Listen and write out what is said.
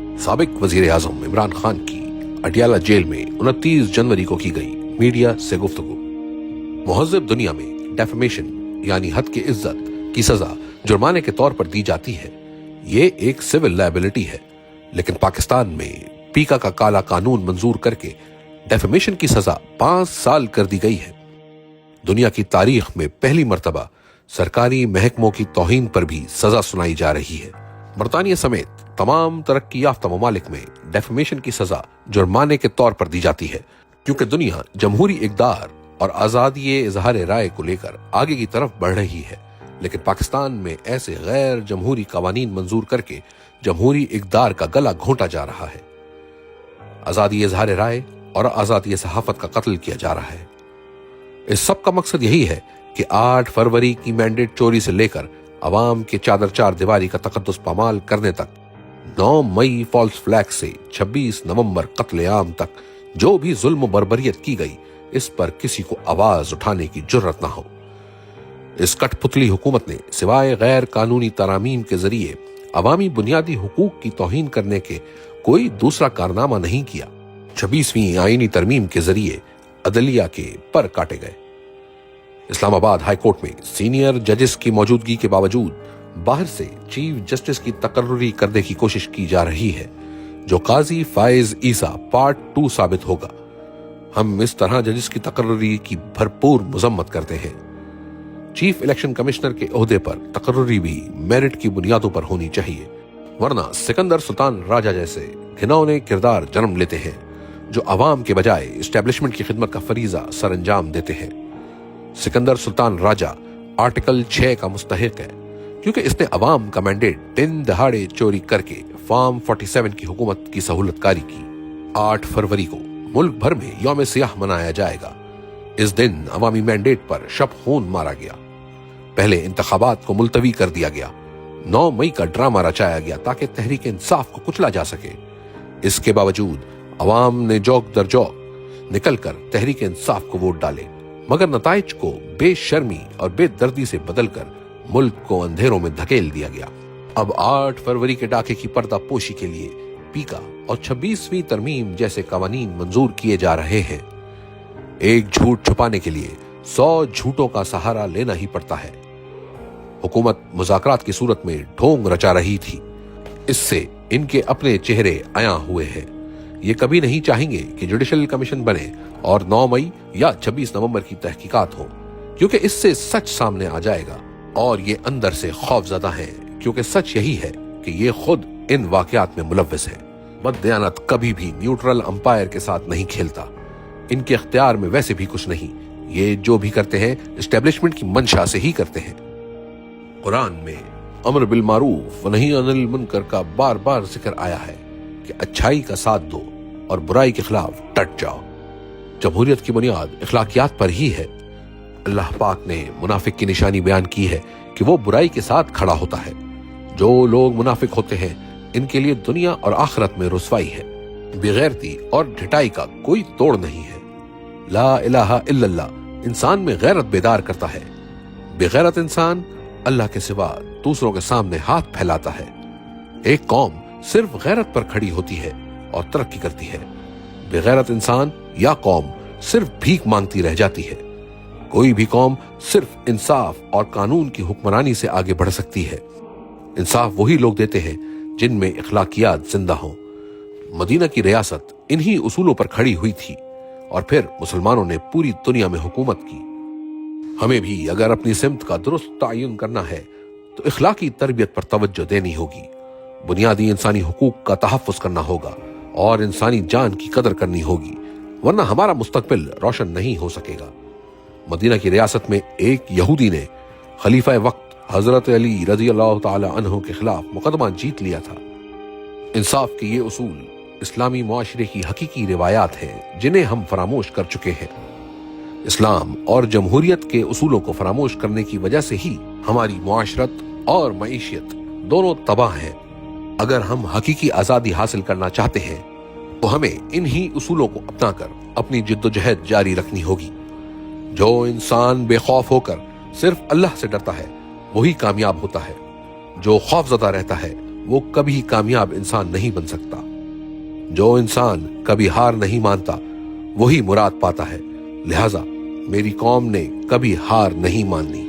साबिक वजीर आजम इमरान खान की अटियाला जेल में 29 जनवरी को की गई मीडिया से गुफ्तगू। मुहज़्ज़ब दुनिया में डेफेमेशन यानी हद की इज्जत की सजा जुर्माने के तौर पर दी जाती है। ये एक सिविल लायबिलिटी है, लेकिन पाकिस्तान में पीका का काला कानून मंजूर करके डेफेमेशन की सजा 5 साल कर दी गई है। दुनिया की तारीख में पहली मर्तबा सरकारी महकमों की तौहीन पर भी सजा सुनाई जा रही है। बरतानिया समेत तमाम तरक्की याफ्ता ममालिक में डेफेमेशन की सजा जुर्माने के तौर पर दी जाती है, क्योंकि दुनिया जमहूरी इक़दार और आज़ादी इज़हार राय को लेकर आगे की तरफ बढ़ रही है। लेकिन पाकिस्तान में ऐसे गैर जमहूरी कवानीन मंजूर करके जमहूरी इक़दार का गला घोंटा जा रहा है। आज़ादी इज़हार राय और आज़ादी सहाफत का कत्ल किया जा रहा है। इस सब का मकसद यही है कि 8 फरवरी की मैंडेट चोरी से लेकर अवाम के चादर चार दीवारी का तकद्दुस पामाल करने तक, 9 मई फॉल्स फ्लैग से 26 नवंबर कत्लेआम तक जो भी जुल्म बर्बरियत की गई, इस पर किसी को आवाज उठाने की जुर्रत ना हो। इस कठपुतली हुकूमत ने सिवाय गैर कानूनी तरामीम के जरिए अवामी बुनियादी हुकूक की तौहीन करने के कोई दूसरा कारनामा नहीं किया। 26वीं आईनी तरमीम के जरिए अदलिया के पर काटे गए। इस्लामाबाद हाई कोर्ट में सीनियर जजेस की मौजूदगी के बावजूद बाहर से चीफ जस्टिस की तकर्रुरी करने की कोशिश की जा रही है, जो काजी फाइज ईसा पार्ट 2 साबित होगा। हम इस तरह जजेस की तकर्रुरी की भरपूर मजम्मत करते हैं। चीफ इलेक्शन कमिश्नर के ओहदे पर तकर्रुरी भी मेरिट की बुनियादों पर होनी चाहिए, वरना सिकंदर सुल्तान राजा जैसे घिनौने किरदार जन्म लेते हैं जो अवाम के बजाय इस्टेब्लिशमेंट की खिदमत का फरीजा सर अंजाम देते हैं। सिकंदर सुल्तान राजा आर्टिकल 6 का मुस्तहिक है, क्योंकि इसने अवाम का मैंडेट दिन दहाड़े चोरी करके फॉर्म 47 की हुकूमत की सहूलतकारी की। 8 फरवरी को मुल्क भर में यौम सियाह मनाया जाएगा। इस दिन अवामी मैंडेट पर शब खून मारा गया। पहले इंतखाबात को मुलतवी कर दिया गया। 9 मई का ड्रामा रचाया गया ताकि तहरीक इंसाफ को कुचला जा सके। इसके बावजूद अवाम ने जौक दर जौक निकलकर तहरीक इंसाफ को वोट डाले, मगर नताइज को बेशर्मी और बेदर्दी से बदलकर मुल्क को अंधेरों में धकेल दिया गया। अब 8 फरवरी के डाके की पर्दा पोशी के लिए पीका और 26वीं तरमीम जैसे कवानीन मंजूर किए जा रहे हैं। एक झूठ छुपाने के लिए 100 झूठों का सहारा लेना ही पड़ता है। हुकूमत मुज़ाकरात की सूरत में ढोंग रचा रही थी। इससे इनके अपने चेहरे आया हुए हैं। ये कभी नहीं चाहेंगे कि जुडिशल कमीशन बने और 9 मई या 26 नवंबर की तहकीकात हो, क्योंकि इससे सच सामने आ जाएगा। और ये अंदर से खौफजदा हैं, क्योंकि सच यही है कि ये खुद इन वाकयात में मुलव्विस है। बददयानत कभी भी न्यूट्रल अंपायर के साथ नहीं खेलता। इनके इख्तियार में वैसे भी कुछ नहीं। ये जो भी करते हैं एस्टेब्लिशमेंट की मंशा से ही करते हैं। कुरान में अमर बिल मारूफ व नही अनिल मुनकर का बार बार जिक्र आया है कि अच्छाई का साथ दो और बुराई के खिलाफ डट जाओ। जमहूरियत की बुनियाद इखलाकियात पर ही है। अल्लाह पाक ने मुनाफिक की निशानी बयान की है कि वो बुराई के साथ खड़ा होता है। जो लोग मुनाफिक होते हैं, इनके लिए दुनिया और आखिरत में रुसवाई है। बेगैरती और ढिठाई का कोई तोड़ नहीं है। ला इलाहा इल्लल्लाह इंसान में गैरत बेदार करता है। बेगैरत इंसान अल्लाह के सिवा दूसरों के सामने हाथ फैलाता है। एक कौम सिर्फ गैरत पर खड़ी होती है और तरक्की करती है। बेगैरत इंसान या कौम सिर्फ भीख मांगती रह जाती है। कोई भी कौम सिर्फ इंसाफ और कानून की हुक्मरानी से आगे बढ़ सकती है। इंसाफ वही लोग देते हैं जिनमें इखलाकियात जिंदा हों। मदीना की रियासत इन्हीं उसूलों पर खड़ी हुई थी और फिर मुसलमानों ने पूरी दुनिया में हुकूमत की। हमें भी अगर अपनी सिमत का दुरुस्त तायुन करना है तो इखलाकी तरबियत पर तवज्जो देनी होगी। बुनियादी इंसानी हुकूक का तहफ़्फ़ुज़ करना होगा और इंसानी जान की कदर करनी होगी, वरना हमारा मुस्तकबिल रोशन नहीं हो सकेगा। मदीना की रियासत में एक यहूदी ने खलीफा वक्त हजरत अली रज़ी अल्लाह ताला अन्हु के खिलाफ मुकदमा जीत लिया था। इंसाफ के ये उसूल इस्लामी मुआशरे की हकीकी रिवायात हैं जिन्हें हम फरामोश कर चुके हैं। इस्लाम और जमहूरियत के उसूलों को फरामोश करने की वजह से ही हमारी मुआशरत और मईशियत दोनों तबाह हैं। अगर हम हकीकी आज़ादी हासिल करना चाहते हैं तो हमें इन्हीं उसूलों को अपनाकर अपनी जिद्दोजहद जारी रखनी होगी। जो इंसान बेखौफ होकर सिर्फ अल्लाह से डरता है वही कामयाब होता है। जो खौफजदा रहता है वो कभी कामयाब इंसान नहीं बन सकता। जो इंसान कभी हार नहीं मानता वही मुराद पाता है। लिहाजा मेरी कौम ने कभी हार नहीं माननी।